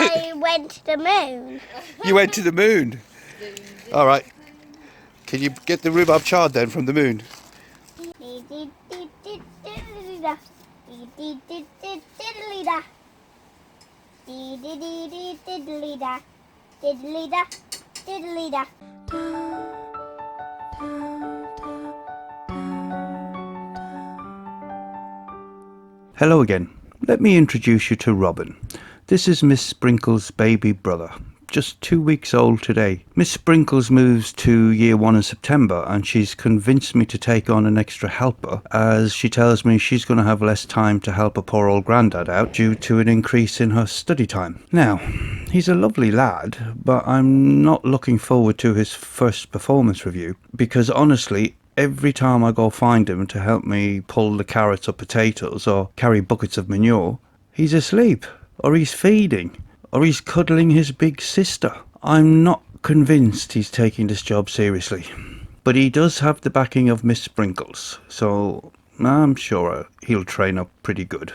I went to the moon. You went to the moon. All right. Can you get the rhubarb chard then from the moon? Hello again. Let me introduce you to Robin. This is Miss Sprinkle's baby brother. Just 2 weeks old today. Miss Sprinkles moves to year 1 in September, and she's convinced me to take on an extra helper, as she tells me she's going to have less time to help a poor old granddad out due to an increase in her study time. Now, he's a lovely lad, but I'm not looking forward to his first performance review, because honestly, every time I go find him to help me pull the carrots or potatoes or carry buckets of manure, he's asleep, or he's feeding, or he's cuddling his big sister. I'm not convinced he's taking this job seriously. But he does have the backing of Miss Sprinkles, so I'm sure he'll train up pretty good,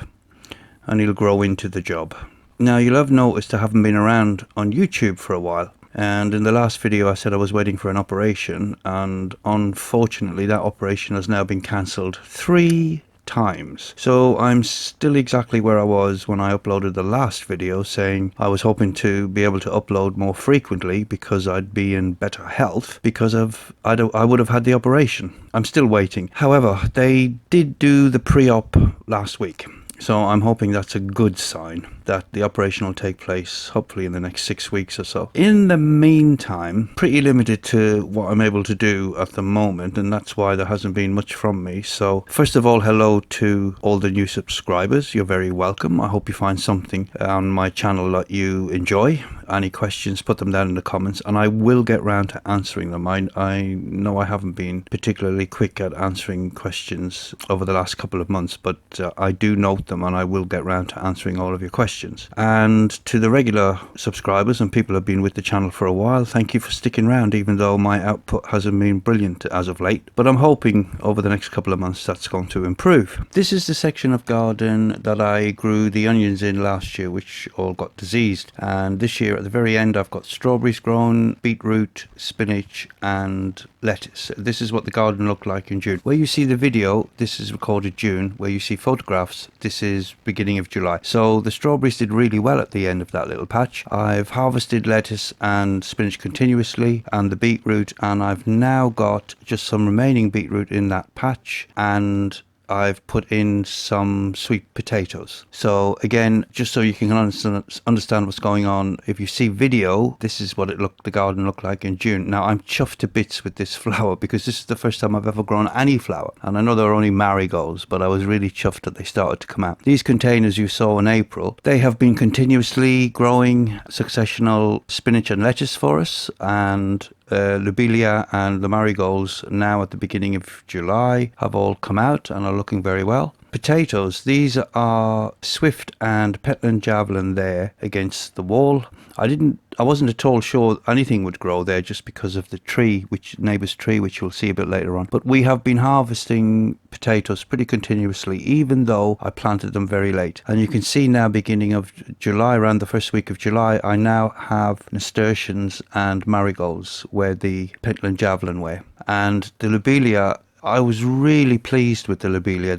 and he'll grow into the job. Now, you'll have noticed I haven't been around on YouTube for a while. And in the last video I said I was waiting for an operation, and unfortunately that operation has now been cancelled 3 times. So I'm still exactly where I was when I uploaded the last video, saying I was hoping to be able to upload more frequently because I'd be in better health because I would have had the operation. I'm still waiting. However, they did do the pre-op last week. So I'm hoping that's a good sign that the operation will take place hopefully in the next 6 weeks or so. In the meantime, pretty limited to what I'm able to do at the moment, and that's why there hasn't been much from me. So first of all, hello to all the new subscribers. You're very welcome. I hope you find something on my channel that you enjoy. Any questions, put them down in the comments, and I will get round to answering them. I know I haven't been particularly quick at answering questions over the last couple of months, but I do note them, and I will get round to answering all of your questions. And to the regular subscribers and people who have been with the channel for a while, thank you for sticking around, even though my output hasn't been brilliant as of late. But I'm hoping over the next couple of months that's going to improve. This is the section of garden that I grew the onions in last year, which all got diseased. And this year at the very end I've got strawberries grown, beetroot, spinach and lettuce. This is what the garden looked like in June. Where you see the video, this is recorded June. Where you see photographs, this is beginning of July. So the strawberries did really well at the end of that little patch. I've harvested lettuce and spinach continuously, and the beetroot, and I've now got just some remaining beetroot in that patch, and I've put in some sweet potatoes. So again, just so you can understand what's going on, if you see video, this is what the garden looked like in June. Now I'm chuffed to bits with this flower because this is the first time I've ever grown any flower. And I know there are only marigolds, but I was really chuffed that they started to come out. These containers you saw in April, they have been continuously growing successional spinach and lettuce for us, and lobelia and the marigolds now at the beginning of July have all come out and are looking very well. Potatoes, these are Swift and Petland Javelin there against the wall. I wasn't at all sure anything would grow there just because of the tree, neighbour's tree, which you'll see a bit later on. But we have been harvesting potatoes pretty continuously, even though I planted them very late. And you can see now, beginning of July, around the first week of July, I now have nasturtiums and marigolds where the Petland Javelin were. And the lobelia, I was really pleased with the lobelia.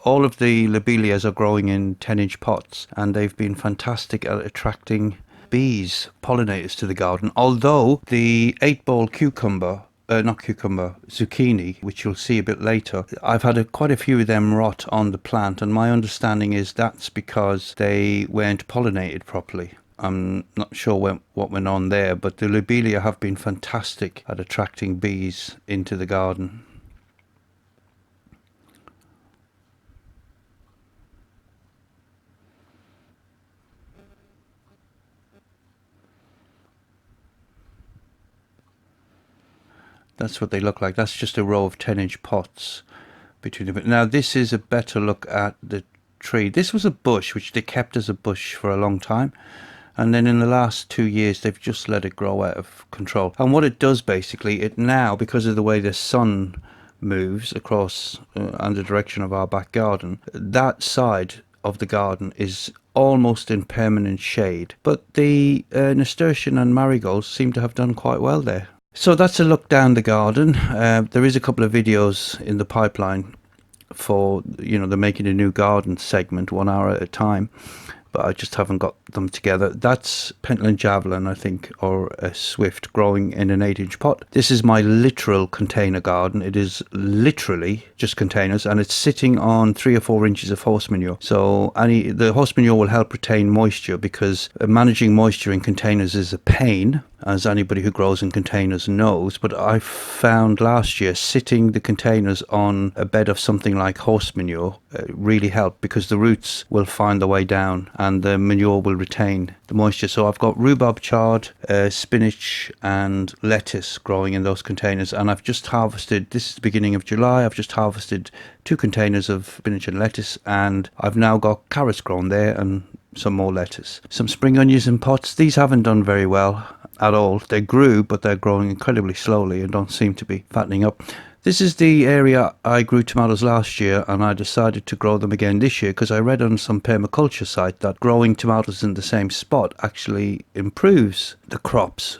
All of the lobelias are growing in 10-inch pots, and they've been fantastic at attracting bees, pollinators to the garden. Although the 8-ball zucchini, which you'll see a bit later, I've had quite a few of them rot on the plant, and my understanding is that's because they weren't pollinated properly. I'm not sure what went on there, but the lobelia have been fantastic at attracting bees into the garden. That's what they look like. That's just a row of 10-inch pots between them. Now this is a better look at the tree. This was a bush which they kept as a bush for a long time, and then in the last 2 years they've just let it grow out of control. And what it does basically, it now, because of the way the sun moves across and the direction of our back garden, that side of the garden is almost in permanent shade, but the nasturtium and marigolds seem to have done quite well there. So that's a look down the garden. There is a couple of videos in the pipeline for, the making a new garden segment, 1 hour at a time, but I just haven't got them together. That's Pentland Javelin, I think, or a Swift growing in an 8-inch pot. This is my literal container garden. It is literally just containers, and it's sitting on 3 or 4 inches of horse manure. So the horse manure will help retain moisture, because managing moisture in containers is a pain, as anybody who grows in containers knows. But I found last year sitting the containers on a bed of something like horse manure really helped, because the roots will find the way down and the manure will retain the moisture. So I've got rhubarb chard, spinach and lettuce growing in those containers, and I've just harvested, this is the beginning of July, I've just harvested 2 containers of spinach and lettuce, and I've now got carrots grown there and some more lettuce. Some spring onions in pots. These haven't done very well at all. They grew, but they're growing incredibly slowly and don't seem to be fattening up. This is the area I grew tomatoes last year, and I decided to grow them again this year because I read on some permaculture site that growing tomatoes in the same spot actually improves the crops.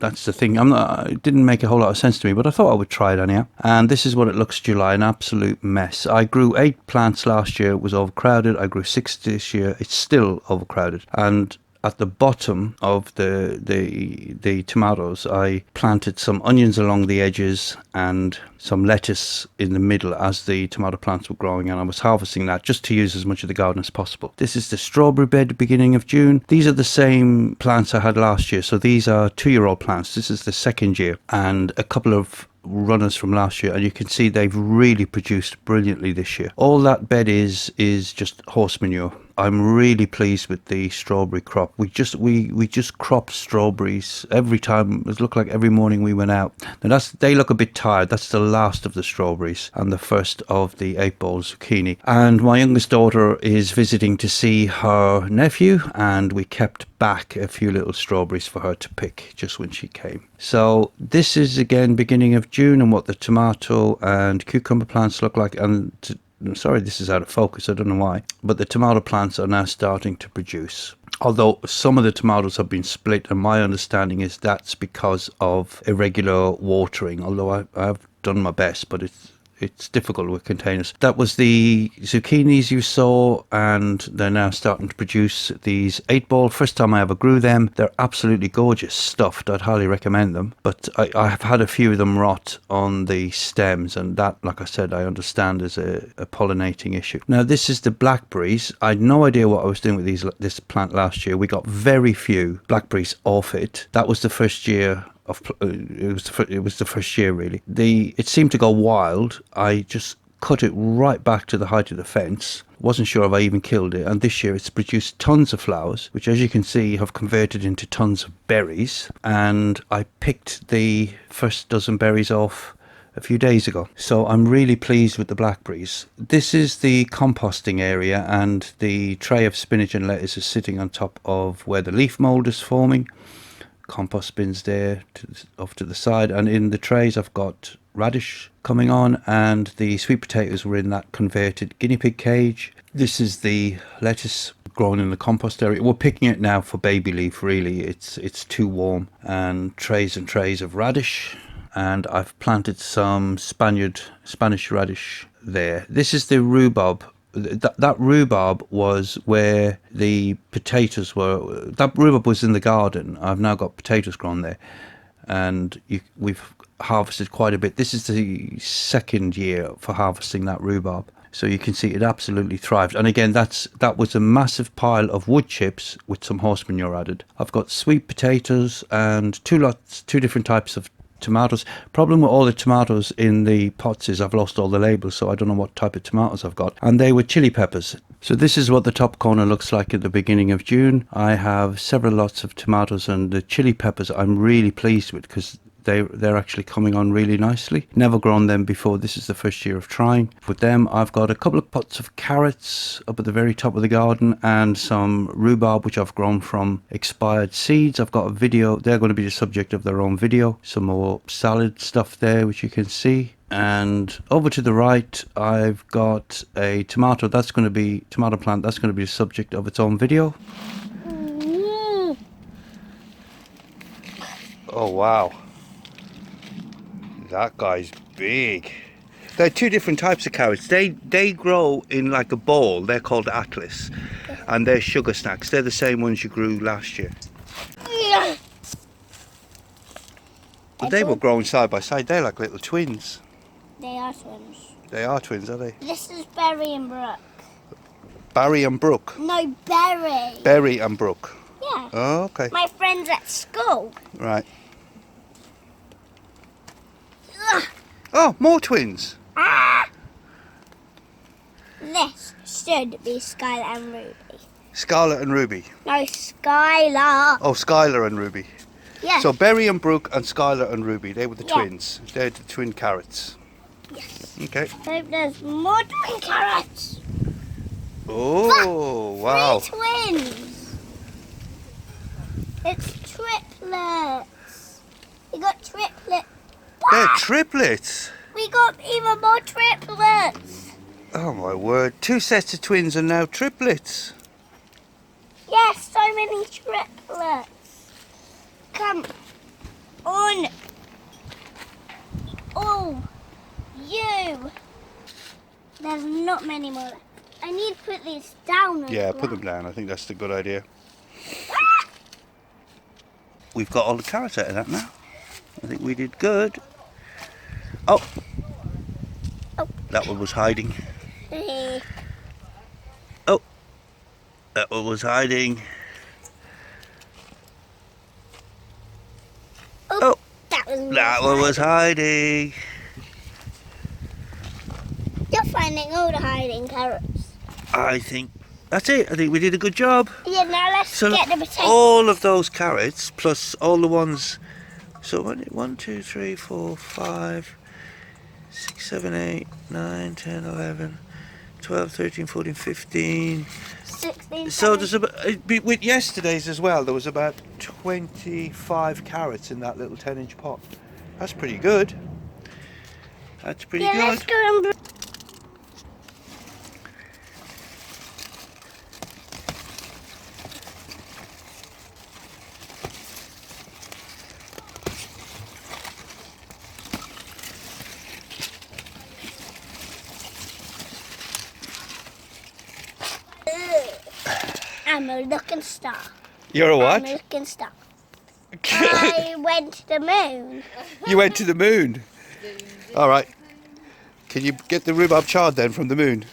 That's the thing. It didn't make a whole lot of sense to me, but I thought I would try it anyhow. And this is what it looks July, an absolute mess. I grew 8 plants last year, it was overcrowded. I grew 6 this year, it's still overcrowded. And at the bottom of the tomatoes, I planted some onions along the edges and some lettuce in the middle as the tomato plants were growing, and I was harvesting that just to use as much of the garden as possible. This is the strawberry bed beginning of June. These are the same plants I had last year, so these are 2-year-old plants. This is the second year, and a couple of runners from last year, and you can see they've really produced brilliantly this year. All that bed is just horse manure. I'm really pleased with the strawberry crop. We just cropped strawberries every time. It looked like every morning we went out. Now they look a bit tired. That's the last of the strawberries and the first of the 8-ball zucchini. And my youngest daughter is visiting to see her nephew, and we kept back a few little strawberries for her to pick just when she came. So this is again beginning of June, and what the tomato and cucumber plants look like. And sorry, this is out of focus, I don't know why, but the tomato plants are now starting to produce. Although some of the tomatoes have been split, and my understanding is that's because of irregular watering, although I've done my best, but it's difficult with containers. That was the zucchinis you saw, and they're now starting to produce these 8-ball. First time I ever grew them. They're absolutely gorgeous, stuffed. I'd highly recommend them. But I have had a few of them rot on the stems, and that, like I said, I understand is a pollinating issue. Now this is the blackberries. I had no idea what I was doing with this plant last year. We got very few blackberries off it. That was the first year. It was the first year really. It seemed to go wild. I just cut it right back to the height of the fence. Wasn't sure if I even killed it, and this year it's produced tons of flowers, which as you can see have converted into tons of berries, and I picked the first dozen berries off a few days ago. So I'm really pleased with the blackberries. This is the composting area, and the tray of spinach and lettuce is sitting on top of where the leaf mold is forming. Compost bins there off to the side, and in the trays I've got radish coming on, and the sweet potatoes were in that converted guinea pig cage. This is the lettuce grown in the compost area. We're picking it now for baby leaf really. It's too warm. And trays of radish, and I've planted some Spanish radish there. This is the rhubarb. That rhubarb was where the potatoes were. That rhubarb was in the garden. I've now got potatoes grown there, and we've harvested quite a bit. This is the second year for harvesting that rhubarb. So you can see it absolutely thrived. And again, that was a massive pile of wood chips with some horse manure added. I've got sweet potatoes and two different types of tomatoes. Problem with all the tomatoes in the pots is I've lost all the labels, so I don't know what type of tomatoes I've got, and they were chili peppers. So this is what the top corner looks like at the beginning of June. I have several lots of tomatoes, and the chili peppers I'm really pleased with because they're actually coming on really nicely. Never grown them before. This is the first year of trying. With them, I've got a couple of pots of carrots up at the very top of the garden and some rhubarb, which I've grown from expired seeds. I've got a video. They're going to be the subject of their own video. Some more salad stuff there, which you can see. And over to the right, I've got a tomato plant. That's going to be the subject of its own video. Oh wow, that guy's big. There are two different types of carrots. They grow in like a ball. They're called Atlas, and they're sugar snacks. They're the same ones you grew last year. But they were growing side by side. They're like little twins. They are twins. They are twins, are they? This is Berry and Brooke. Barry and Brooke. No, Berry. Berry and Brooke. Yeah. Oh, okay. My friends at school. Right. Oh, more twins. Ah! This should be Skylar and Ruby. Scarlet and Ruby. No, Skylar. Oh, Skylar and Ruby. Yeah. So Berry and Brooke and Skylar and Ruby, they were the Yeah. twins. They're the twin carrots. Yes. Okay. Hope there's more twin carrots. Oh, wow. 3 twins. It's triplets. We got triplets. They're triplets. We got even more triplets. Oh my word. 2 sets of twins are now triplets. Yes, so many triplets. Come on. Oh, you. There's not many more. I need to put these down. on Yeah, the put them ground. down. I think that's the good idea. We've got all the carrots out of that now. I think we did good. Oh. Oh. That one was hiding. Oh. That one was hiding. Oh. That one was hiding. You're finding all the hiding carrots. I think that's it. I think we did a good job. Yeah, now let's So get the potatoes. all of those carrots plus all the ones. So 1, 2, 3, 4, 5, 6, 7, 8, 9, 10, 11, 12, 13, 14, 15. 16. So there's about, with yesterday's as well, there was about 25 carrots in that little 10-inch pot. That's pretty good. That's pretty Yeah, good. let's go and. I'm a looking star. You're a I'm what? a looking star. I went to the moon. You went to the moon. All right. Can you get the rhubarb chard then from the moon?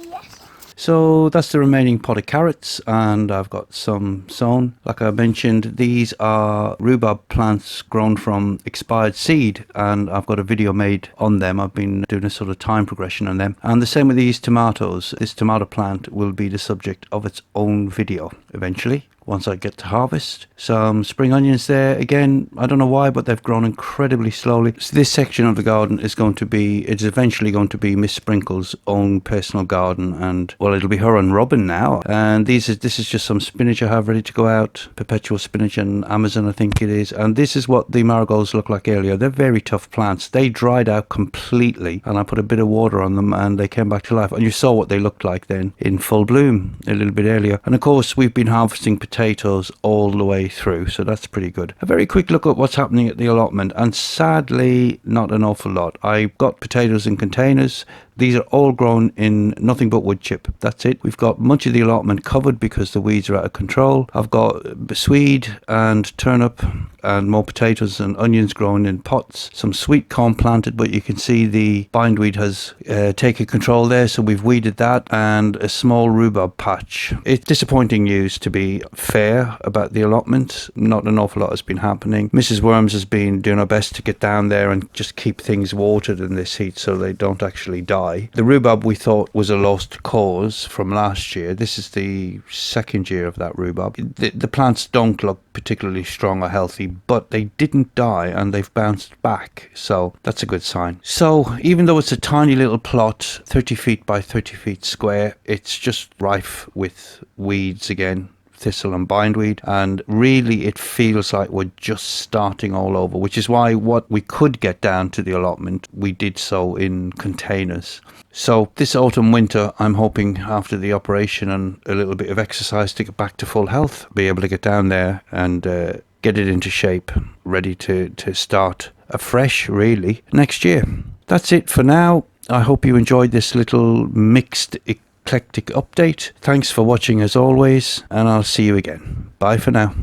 Yes. So that's the remaining pot of carrots, and I've got some sown. Like I mentioned, these are rhubarb plants grown from expired seed, and I've got a video made on them. I've been doing a sort of time progression on them. And the same with these tomatoes. This tomato plant will be the subject of its own video eventually, once I get to harvest. Some spring onions there. Again, I don't know why, but they've grown incredibly slowly. So this section of the garden is it's eventually going to be Miss Sprinkle's own personal garden, and well, it'll be her and Robin now. And this is just some spinach I have ready to go out. Perpetual spinach and Amazon, I think it is. And this is what the marigolds look like earlier. They're very tough plants. They dried out completely, and I put a bit of water on them, and they came back to life. And you saw what they looked like then in full bloom a little bit earlier. And of course, we've been harvesting potatoes all the way through, so that's pretty good. A very quick look at what's happening at the allotment, and sadly not an awful lot. I've got potatoes in containers. These are all grown in nothing but wood chip. That's it. We've got much of the allotment covered because the weeds are out of control. I've got swede and turnip and more potatoes and onions grown in pots. Some sweet corn planted, but you can see the bindweed has taken control there, so we've weeded that, and a small rhubarb patch. It's disappointing news, to be fair, about the allotment. Not an awful lot has been happening. Mrs. Worms has been doing her best to get down there and just keep things watered in this heat so they don't actually die. die. The rhubarb we thought was a lost cause from last year. This is the second year of that rhubarb. The plants don't look particularly strong or healthy, but they didn't die and they've bounced back, so that's a good sign. So even though it's a tiny little plot, 30 feet by 30 feet square, it's just rife with weeds again, thistle and bindweed, and really it feels like we're just starting all over, which is why what we could get down to the allotment, we did so in containers. So this autumn winter, I'm hoping after the operation and a little bit of exercise to get back to full health, be able to get down there and get it into shape, ready to start afresh really next year. That's it for now. I hope you enjoyed this little mixed eclectic update. Thanks for watching as always, and I'll see you again. Bye for now.